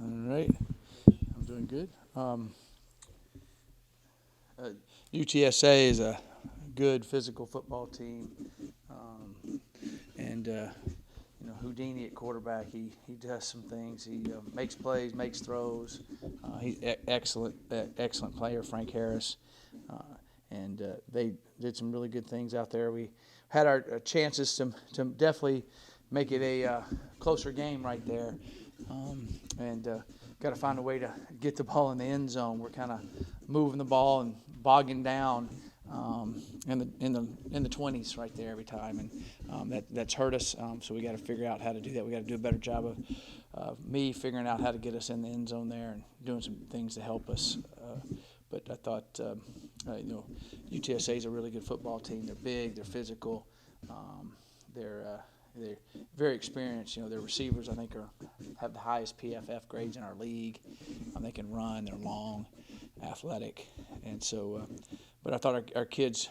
All right, I'm doing good. UTSA is a good physical football team, and Houdini at quarterback. He does some things. He makes plays, makes throws. He's excellent player, Frank Harris, uh, and they did some really good things out there. We had our chances to definitely make it a closer game right there, and got to find a way to get the ball in the end zone. We're kind of moving the ball and bogging down in the 20s right there every time, and that's hurt us. So we got to figure out how to do that. We got to do a better job of me figuring out how to get us in the end zone there and doing some things to help us. But I thought, UTSA is a really good football team. They're big, they're physical, they're very experienced. Their receivers, I think, have the highest PFF grades in our league. They can run, they're long, athletic, and so. But I thought our kids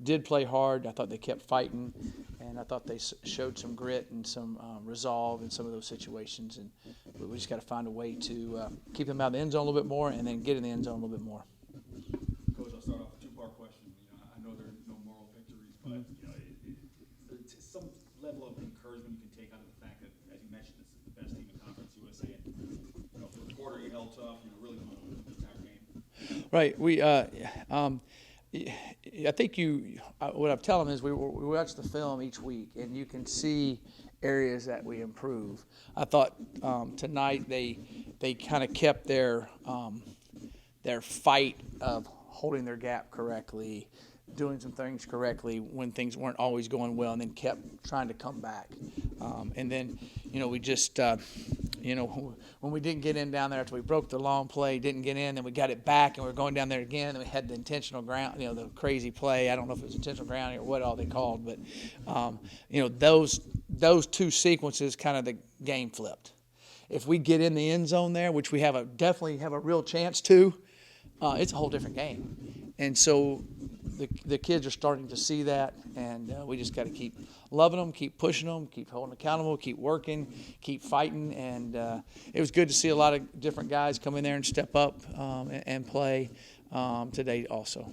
did play hard. I thought they kept fighting, and I thought they showed some grit and some resolve in some of those situations. And we just got to find a way to keep them out of the end zone a little bit more, and then get in the end zone a little bit more. Coach, I'll start off with a two-part question. I know there are no moral victories, but it's some level of encouragement you can take out of the fact that, as you mentioned, this is the best team in Conference USA. And for the quarter, you held tough. Really going to win the entire game. Right. I think what I'm telling them is we watch the film each week, and you can see areas that we improve. I thought tonight they kind of kept their fight of holding their gap correctly, doing some things correctly when things weren't always going well, and then kept trying to come back. And then, we just, when we didn't get in down there after we broke the long play, didn't get in, then we got it back, and we were going down there again, and we had the intentional ground, the crazy play. I don't know if it was intentional grounding or what all they called, but, those two sequences kind of the game flipped. If we get in the end zone there, which we definitely have a real chance to, it's a whole different game. And so the kids are starting to see that, and we just got to keep loving them, keep pushing them, keep holding accountable, keep working, keep fighting. And it was good to see a lot of different guys come in there and step up and play today also.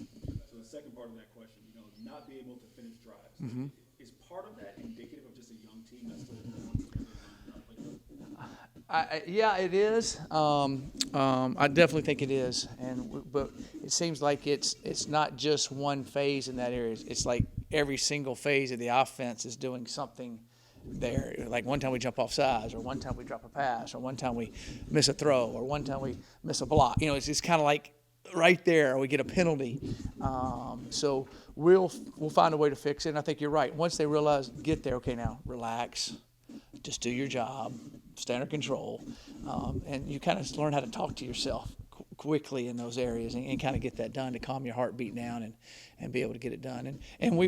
So the second part of that question, not being able to finish drives, Mm-hmm. is part of that indicative of just a young team that's still growing together? Yeah, it is. I definitely think it is, but it seems like it's not just one phase in that area. It's like every single phase of the offense is doing something there. Like one time we jump off sides, or one time we drop a pass, or one time we miss a throw, or one time we miss a block. It's just kind of like right there, or we get a penalty. So we'll find a way to fix it. And I think you're right. Once they realize, get there, okay, now relax, just do your job. Stay under control, and you kind of learn how to talk to yourself quickly in those areas, and kind of get that done to calm your heartbeat down and be able to get it done. And we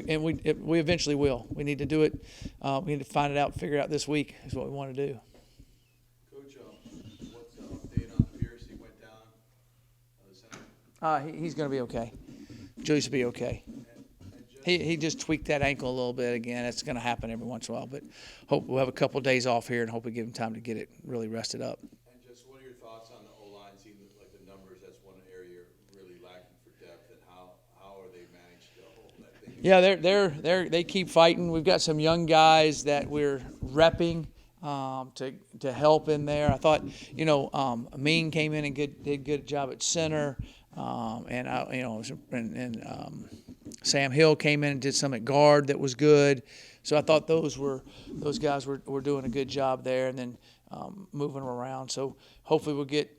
eventually will. We need to do it. We need to find it out, figure it out this week is what we want to do. Coach, what's the update on Pierce? He went down the center. He's going to be okay. Julius will be okay. He just tweaked that ankle a little bit again. It's going to happen every once in a while, but hope we'll have a couple of days off here, and hope we give him time to get it really rested up. And just what are your thoughts on the O-line? Seems like the numbers, that's one area you're really lacking for depth, and how are they managed to hold that thing? Yeah, they keep fighting. We've got some young guys that we're repping to help in there. I thought, Amin came in and did a good job at center, Sam Hill came in and did some at guard that was good. So I thought those guys were doing a good job there, and then moving them around. So hopefully we'll get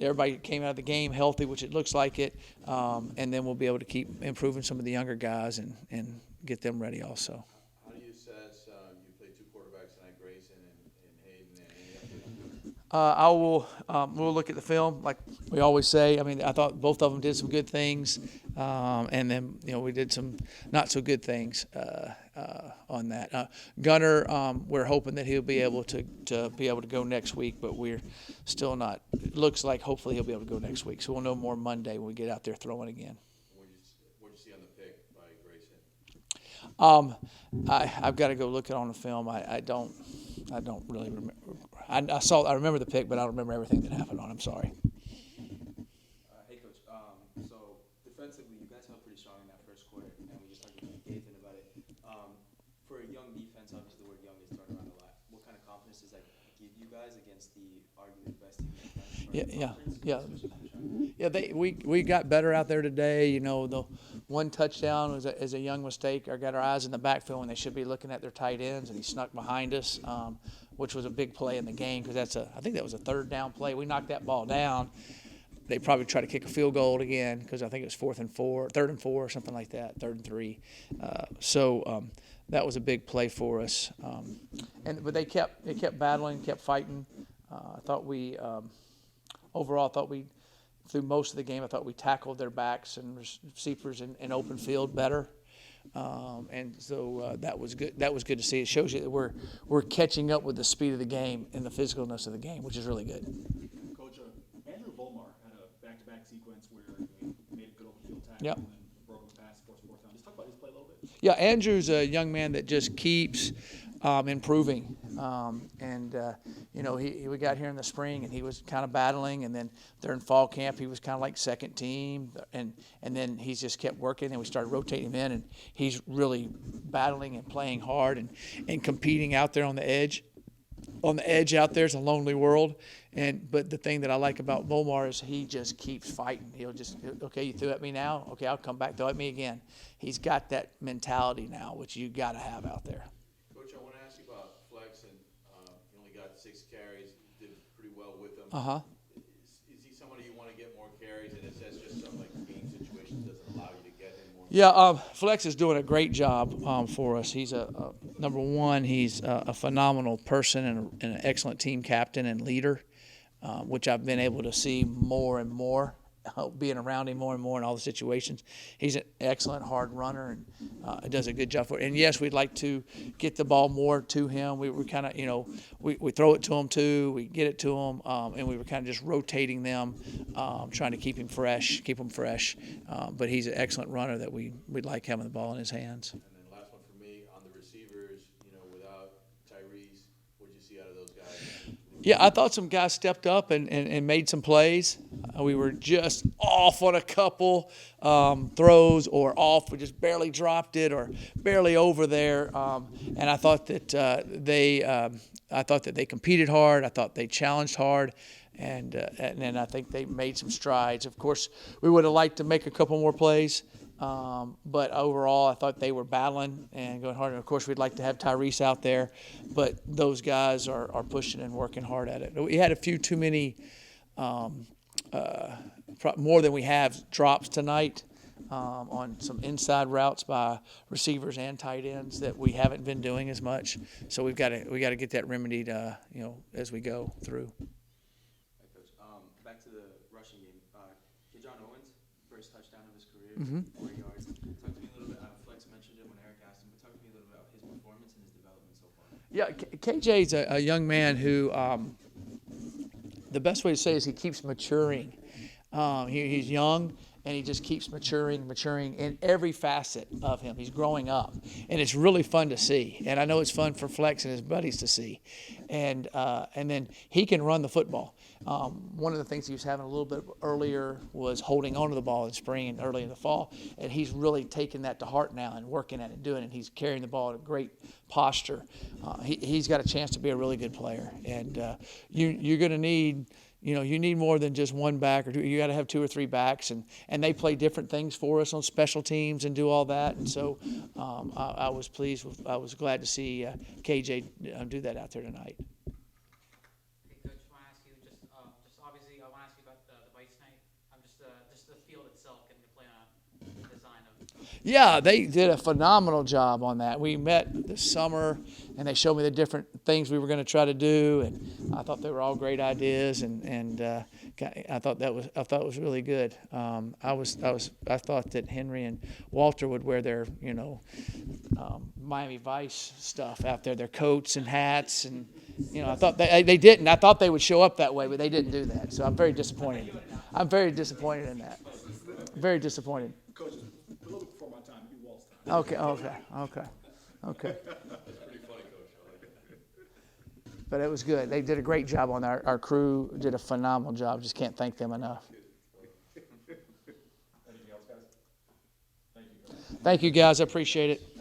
everybody came out of the game healthy, which it looks like it, and then we'll be able to keep improving some of the younger guys and get them ready also. How do you assess, you played two quarterbacks tonight, Grayson and Hayden, We'll look at the film like we always say. I mean, I thought both of them did some good things, and then we did some not so good things on that. Gunner, we're hoping that he'll be able to go next week, but we're still not. It looks like hopefully he'll be able to go next week, so we'll know more Monday when we get out there throwing again. What'd you see on the pick by Grayson? I've got to go look it on the film. I don't really remember. I remember the pick, but I don't remember everything that happened on it. I'm sorry. Hey, Coach. So defensively, you guys held pretty strong in that first quarter, and we just talked to Nathan about it. For a young defense, obviously the word young is thrown around a lot. What kind of confidence does that give you guys against the arguably best team in the conference? Yeah. Especially Yeah, we got better out there today. You know, the one touchdown was a young mistake. I got our eyes in the backfield when they should be looking at their tight ends, and he snuck behind us, which was a big play in the game because I think that was a third down play. We knocked that ball down. They probably try to kick a field goal again because I think it was third and 4, or something like that, 3rd and 3. So that was a big play for us. But they kept battling, kept fighting. I thought overall, through most of the game, I thought we tackled their backs and receivers in open field better. And so that was good. That was good to see. It shows you that we're catching up with the speed of the game and the physicalness of the game, which is really good. Coach, Andrew Volmar had a back-to-back sequence where he made a good open field tackle Yep. and then broke a pass, forced a fourth down. Just talk about his play a little bit. Yeah, Andrew's a young man that just keeps improving. You know, we got here in the spring, and he was kind of battling, and then during fall camp, he was kind of like second team, and then he's just kept working, and we started rotating him in, and he's really battling and playing hard and competing out there on the edge. On the edge out there is a lonely world, but the thing that I like about Volmar is he just keeps fighting. He'll just, okay, you threw at me now, okay, I'll come back, throw at me again. He's got that mentality now, which you got to have out there. Coach, I want to ask you about Flex, and he only got 6 carries. He did pretty well with them. Is he somebody you want to get more carries, and is that just some like game situations doesn't allow you to get him more? Yeah, Flex is doing a great job for us. He's number one. He's a phenomenal person and an excellent team captain and leader, which I've been able to see more and more, being around him more and more in all the situations. He's an excellent hard runner and does a good job for it. And yes, we'd like to get the ball more to him. We kind of, you know, we throw it to him too. We get it to him, and we were kind of just rotating them, trying to keep him fresh. But he's an excellent runner that we'd like having the ball in his hands. And then last one for me on the receivers. You know, without Tyrese, what did you see out of those guys? Yeah, I thought some guys stepped up and made some plays. We were just off on a couple throws, or off. We just barely dropped it, or barely over there. And I thought that they competed hard. I thought they challenged hard, and then I think they made some strides. Of course, we would have liked to make a couple more plays. But overall, I thought they were battling and going hard. And of course, we'd like to have Tyrese out there, but those guys are pushing and working hard at it. We had a few too many, more than we have, drops tonight on some inside routes by receivers and tight ends that we haven't been doing as much. So we got to get that remedied, as we go through. Hey, Coach. Back to the rushing game. John Owens, first touchdown of his career, 4 yards. Talk to me a little bit. Flex mentioned it when Eric asked him, but talk to me a little bit about his performance and his development so far. Yeah, KJ's a young man who, the best way to say is he keeps maturing. He's young, and he just keeps maturing in every facet of him. He's growing up, and it's really fun to see. And I know it's fun for Flex and his buddies to see. And then he can run the football. One of the things he was having a little bit earlier was holding onto the ball in spring and early in the fall, and he's really taken that to heart now and working at it and doing it. And he's carrying the ball in a great posture. He's got a chance to be a really good player, and you're going to need. You need more than just one back or two. You got to have 2 or 3 backs, and they play different things for us on special teams and do all that. And so I was pleased. I was glad to see KJ do that out there tonight. Hey, Coach, I want to ask you just obviously I want to ask you about the Vice night. Just the field itself, getting to play on a design of. Yeah, they did a phenomenal job on that. We met this summer, and they showed me the different things we were going to try to do, and I thought they were all great ideas, and I thought it was really good. I thought that Henry and Walter would wear their Miami Vice stuff out there, their coats and hats, and I thought they didn't. I thought they would show up that way, but they didn't do that. So I'm very disappointed. I'm very disappointed in that. Very disappointed. Coach, a little bit before my time, it'd be Walt's time. Okay. That's pretty funny, Coach. I like it. But it was good. They did a great job on our crew did a phenomenal job. Just can't thank them enough. Anything else, guys? Thank you. Thank you, guys. I appreciate it.